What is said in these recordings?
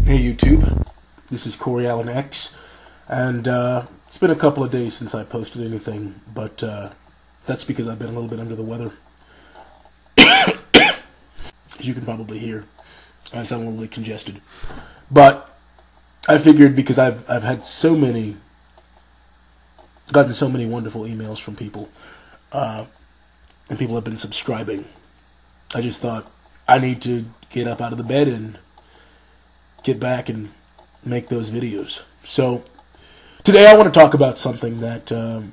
Hey YouTube, this is CoreyAllenX, and it's been a couple of days since I posted anything, but that's because I've been a little bit under the weather. As you can probably hear, I sound a little bit congested. But I figured because I've had gotten so many wonderful emails from people, and people have been subscribing, I just thought I need to get up out of the bed and get back and make those videos. So today I want to talk about something that Today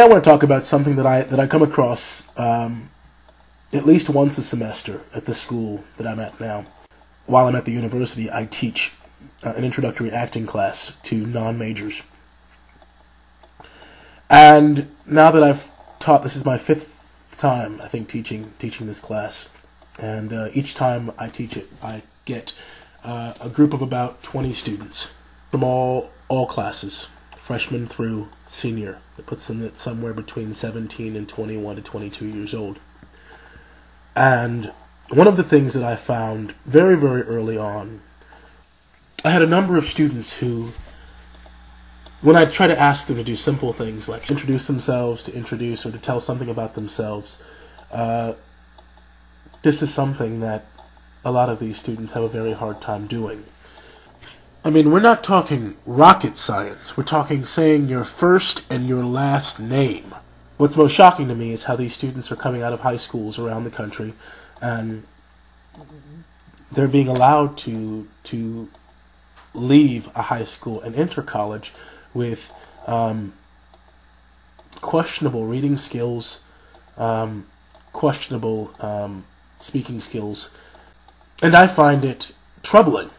I want to talk about something that I come across at least once a semester at the school that I'm at now. While I'm at the university, I teach an introductory acting class to non-majors. And now that I've taught, this is my 5th time, I think, teaching this class, and each time I teach it, I get a group of about 20 students from all classes, freshman through senior. It puts them at somewhere between 17 and 21 to 22 years old. And one of the things that I found very, very early on, I had a number of students who, when I try to ask them to do simple things like introduce themselves, to introduce or to tell something about themselves, this is something that a lot of these students have a very hard time doing. I mean, we're not talking rocket science. We're talking saying your first and your last name. What's most shocking to me is how these students are coming out of high schools around the country, and they're being allowed to leave a high school and enter college with questionable reading skills, questionable speaking skills, and I find it troubling.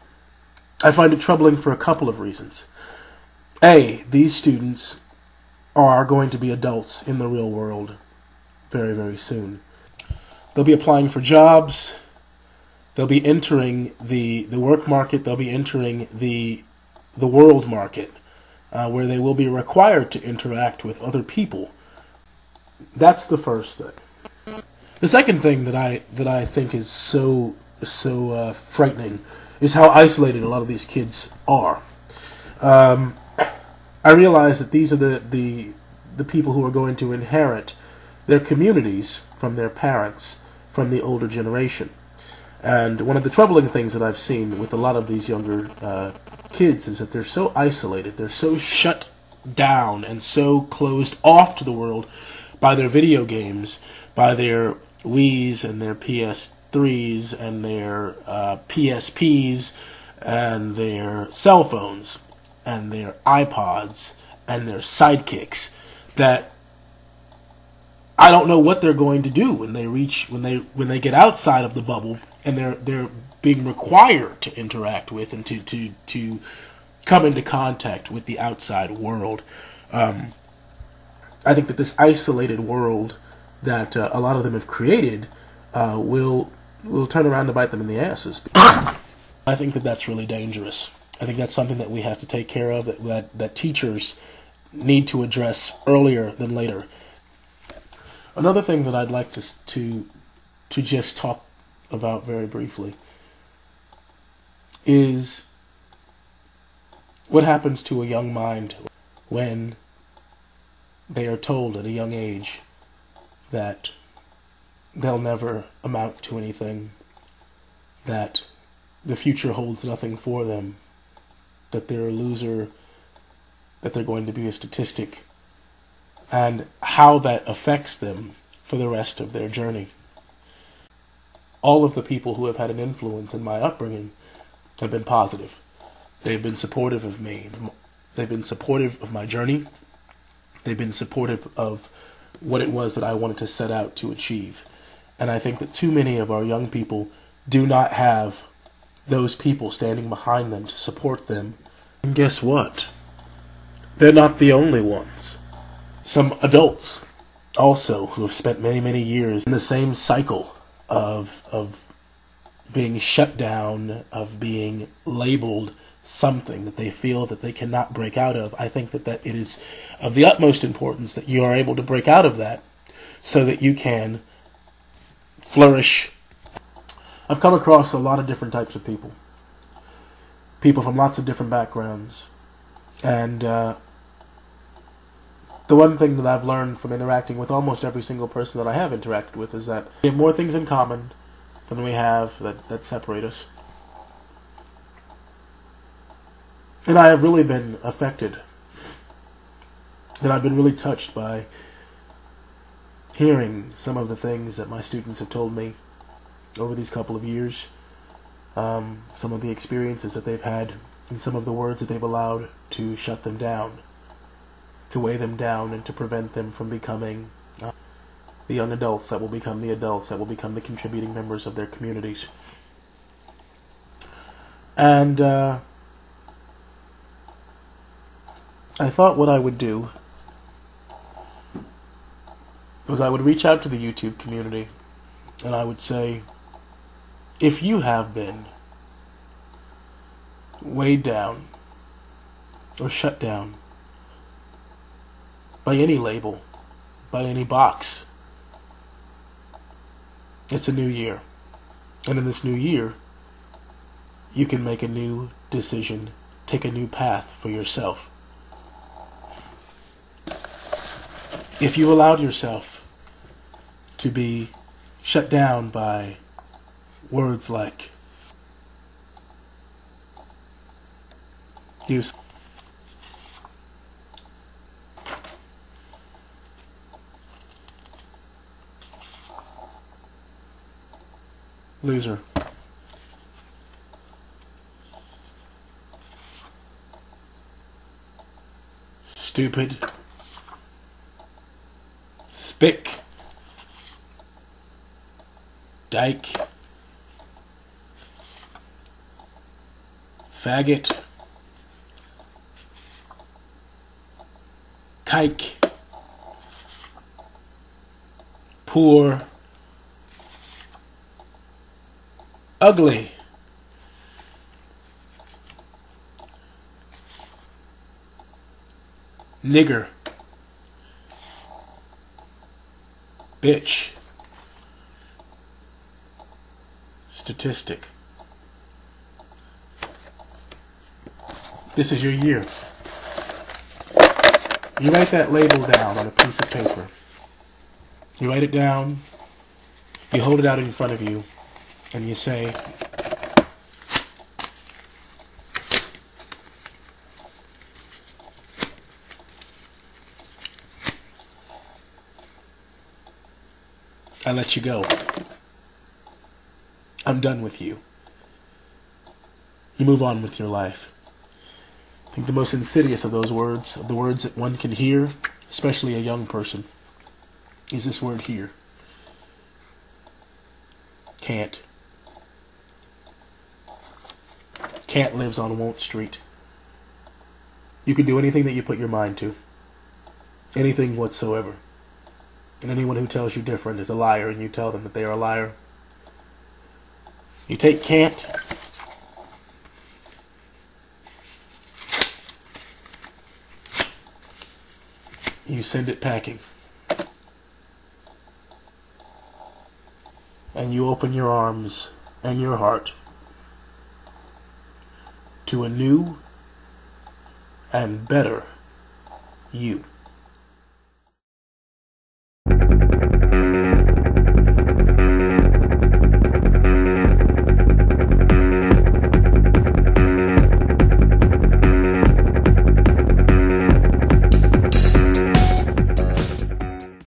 I find it troubling for a couple of reasons. A, these students are going to be adults in the real world very, very soon. They'll be applying for jobs, they'll be entering the work market, they'll be entering the world market, where they will be required to interact with other people. That's the first thing. The second thing that I think is so frightening is how isolated a lot of these kids are. I realize that these are the people who are going to inherit their communities from their parents, from the older generation. And one of the troubling things that I've seen with a lot of these younger kids is that they're so isolated, they're so shut down and so closed off to the world by their video games, by their Wiis and their PS3s and their PSPs and their cell phones and their iPods and their sidekicks, that I don't know what they're going to do when they get outside of the bubble and they're being required to interact with and to come into contact with the outside world. I think that this isolated world that a lot of them have created will turn around to bite them in the asses. I think that that's really dangerous. I think that's something that we have to take care of, that teachers need to address earlier than later. Another thing that I'd like to just talk about very briefly is what happens to a young mind when they are told at a young age that they'll never amount to anything, that the future holds nothing for them, that they're a loser, that they're going to be a statistic, and how that affects them for the rest of their journey. All of the people who have had an influence in my upbringing have been positive. They've been supportive of me. They've been supportive of my journey. They've been supportive of what it was that I wanted to set out to achieve. And I think that too many of our young people do not have those people standing behind them to support them. And guess what? They're not the only ones. Some adults also who have spent many, many years in the same cycle of being shut down, of being labeled something that they feel that they cannot break out of. I think that it is of the utmost importance that you are able to break out of that so that you can flourish. I've come across a lot of different types of people. People from lots of different backgrounds. And the one thing that I've learned from interacting with almost every single person that I have interacted with is that we have more things in common than we have that separate us. And I have really been affected. And I've been really touched by hearing some of the things that my students have told me over these couple of years. Some of the experiences that they've had, and some of the words that they've allowed to shut them down, to weigh them down, and to prevent them from becoming the young adults that will become the adults that will become the contributing members of their communities. And I thought what I would do was I would reach out to the YouTube community and I would say, if you have been weighed down or shut down by any label, by any box, it's a new year. And in this new year, you can make a new decision, take a new path for yourself. If you allowed yourself to be shut down by words like use, loser, stupid, spick, dyke, faggot, kike, poor, ugly, nigger, bitch, statistic. This is your year. You write that label down on a piece of paper. You write it down, you hold it out in front of you, and you say, I let you go. I'm done with you. You move on with your life. I think the most insidious of those words, of the words that one can hear, especially a young person, is this word here. Can't. Can't lives on Won't Street. You can do anything that you put your mind to. Anything whatsoever. And anyone who tells you different is a liar, and you tell them that they are a liar. You take can't, you send it packing. And you open your arms and your heart to a new and better you.